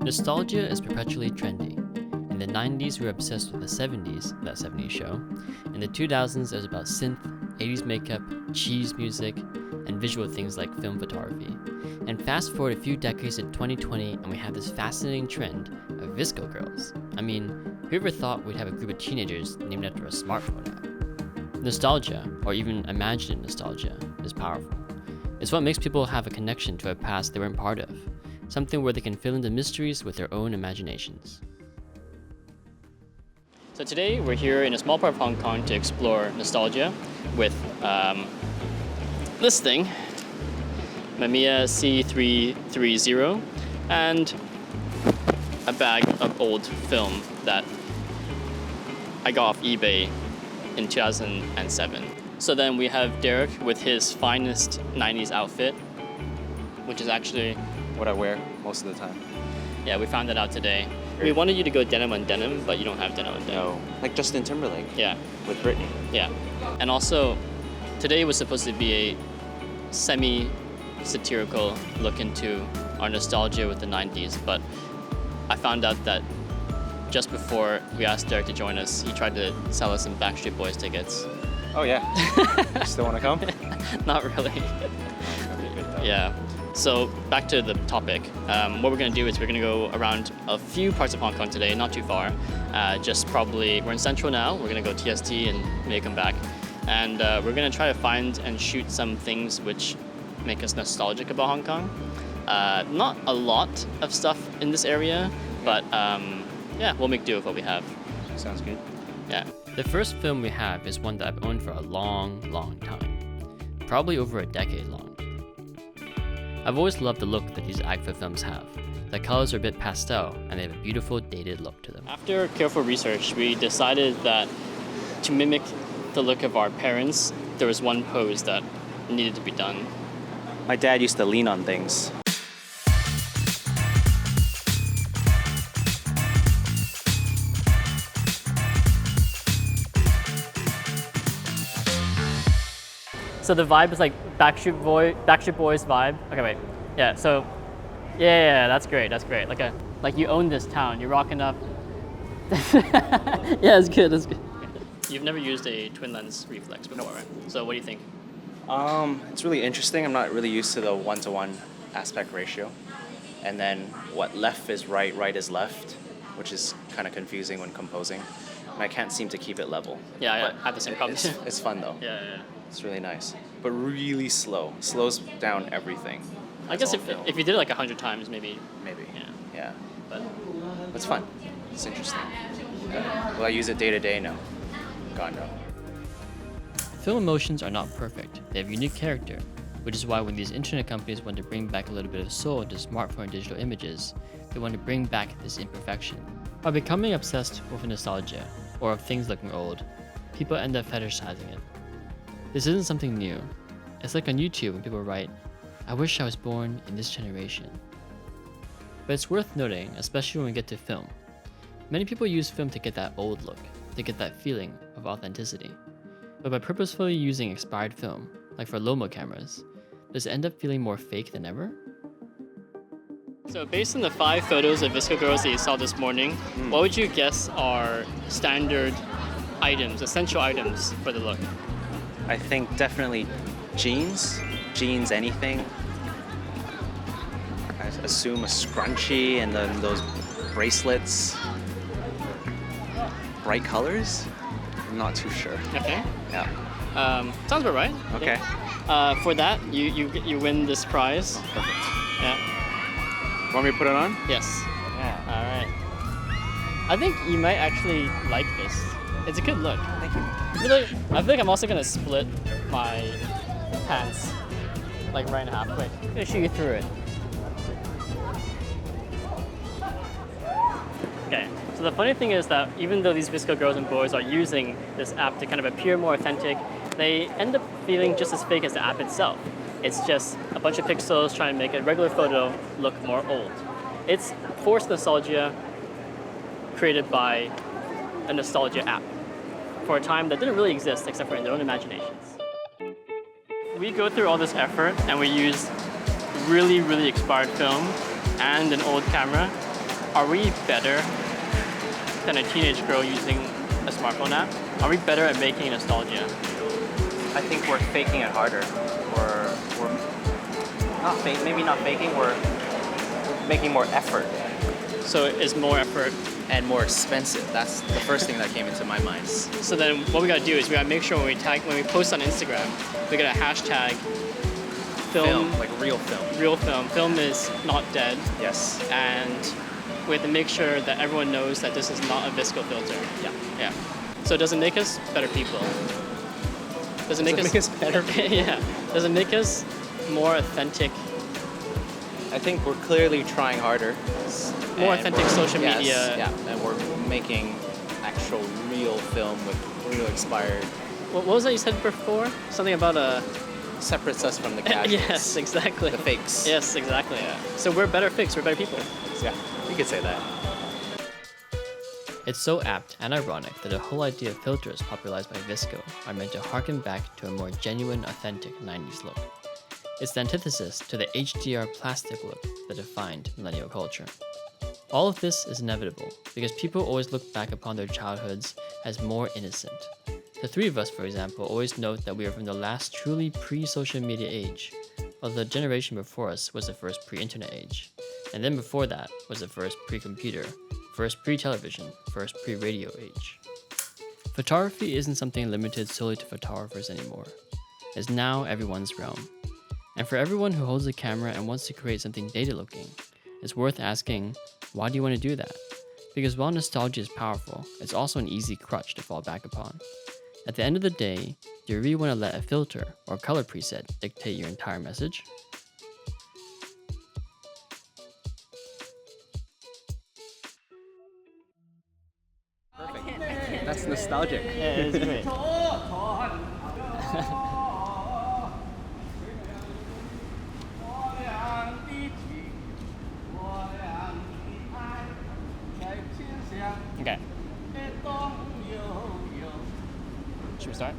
Nostalgia is perpetually trendy. In the 90s, we were obsessed with the 70s, that 70s show. In the 2000s, it was about synth, 80s makeup, cheese music, and visual things like film photography. And fast forward a few decades to 2020, and we have this fascinating trend of VSCO Girls. I mean, who ever thought we'd have a group of teenagers named after a smartphone app? Nostalgia, or even imagined nostalgia, is powerful. It's what makes people have a connection to a past they weren't part of. Something where they can fill in the mysteries with their own imaginations. So today we're here in a small part of Hong Kong to explore nostalgia with this thing, Mamiya C330, and a bag of old film that I got off eBay in 2007. So then we have Derrick with his finest 90s outfit, which is actually what I wear most of the time. Yeah, we found that out today. We wanted you to go denim on denim, but you don't have denim on denim. No, like Justin Timberlake. Yeah. With Britney. Yeah. And also, today was supposed to be a semi-satirical look into our nostalgia with the 90s, but I found out that just before we asked Derrick to join us, he tried to sell us some Backstreet Boys tickets. Oh yeah. Still want to come? Not really. Yeah. So back to the topic. What we're going to do is we're going to go around a few parts of Hong Kong today, not too far. Just probably, we're in Central now. We're going to go TST and maybe come back. And we're going to try to find and shoot some things which make us nostalgic about Hong Kong. Not a lot of stuff in this area, but yeah, we'll make do with what we have. Sounds good. Yeah. The first film we have is one that I've owned for a long, long time. Probably over a decade long. I've always loved the look that these Agfa films have. The colors are a bit pastel, and they have a beautiful, dated look to them. After careful research, we decided that to mimic the look of our parents, there was one pose that needed to be done. My dad used to lean on things. So the vibe is like Backstreet Boys vibe. Okay, wait. Yeah. So, yeah, that's great. That's great. Like you own this town. You're rocking up. Yeah, it's good. That's good. You've never used a twin lens reflex before, right? So what do you think? It's really interesting. I'm not really used to the 1-to-1 aspect ratio, and then what left is right, right is left, which is kind of confusing when composing. And I can't seem to keep it level. Yeah, I have the same problem too. It's fun though. Yeah. It's really nice, but really slow. Slows down everything. I guess if you did it like 100 times, maybe. Maybe. Yeah. But it's fun. It's interesting. Will I use it day to day? No. God, no. Film emotions are not perfect. They have unique character, which is why when these internet companies want to bring back a little bit of soul into smartphone digital images, they want to bring back this imperfection. By becoming obsessed with nostalgia, or of things looking old, people end up fetishizing it. This isn't something new. It's like on YouTube when people write, "I wish I was born in this generation." But it's worth noting, especially when we get to film. Many people use film to get that old look, to get that feeling of authenticity. But by purposefully using expired film, like for Lomo cameras, does it end up feeling more fake than ever? So based on the 5 photos of VSCO Girls that you saw this morning, what would you guess are standard items, essential items for the look? I think definitely jeans, anything. I assume a scrunchie and then those bracelets. Bright colors? I'm not too sure. Okay. Yeah. Sounds about right. Okay. Yeah. For that, you win this prize. Perfect. Yeah. Want me to put it on? Yes. Yeah. All right. I think you might actually like this. It's a good look. Thank you. I feel like I'm also gonna split my pants like right in half. Wait, I'm gonna shoot you through it. Okay, so the funny thing is that even though these VSCO girls and boys are using this app to kind of appear more authentic, they end up feeling just as fake as the app itself. It's just a bunch of pixels trying to make a regular photo look more old. It's forced nostalgia created by a nostalgia app for a time that didn't really exist except for in their own imaginations. We go through all this effort and we use really, really expired film and an old camera Are we better than a teenage girl using a smartphone app? Are we better at making nostalgia? I think we're faking it harder. We're not maybe not faking. We're making more effort So it's more effort. and more expensive. That's the first thing that came into my mind. So then what we gotta do is we gotta make sure when we post on Instagram, we gotta hashtag film, Like real film. real film. Film is not dead. Yes. And we have to make sure that everyone knows that this is not a VSCO filter. Yeah. Yeah. So it doesn't make us better people. Doesn't make us better. yeah. Doesn't make us more authentic. I think we're clearly trying harder. More And authentic we're- social yes, media. Yeah, and we're making actual real film with real expired. What was that you said before? Something about a. Separates us from the casuals. Yes, exactly. The fakes. Yes, exactly. Yeah. So we're better fixed. We're better people. Yeah, you could say that. It's so apt and ironic that the whole idea of filters popularized by VSCO are meant to harken back to a more genuine, authentic 90s look. It's the antithesis to the HDR plastic look that defined millennial culture. All of this is inevitable because people always look back upon their childhoods as more innocent. The three of us, for example, always note that we are from the last truly pre-social media age, while the generation before us was the first pre-internet age. And then before that was the first pre-computer, first pre-television, first pre-radio age. Photography isn't something limited solely to photographers anymore. It's now everyone's realm. And for everyone who holds a camera and wants to create something dated-looking, it's worth asking, why do you want to do that? Because while nostalgia is powerful, it's also an easy crutch to fall back upon. At the end of the day, do you really want to let a filter or color preset dictate your entire message? That's nostalgic. Yeah, it's great. Okay. Should we start?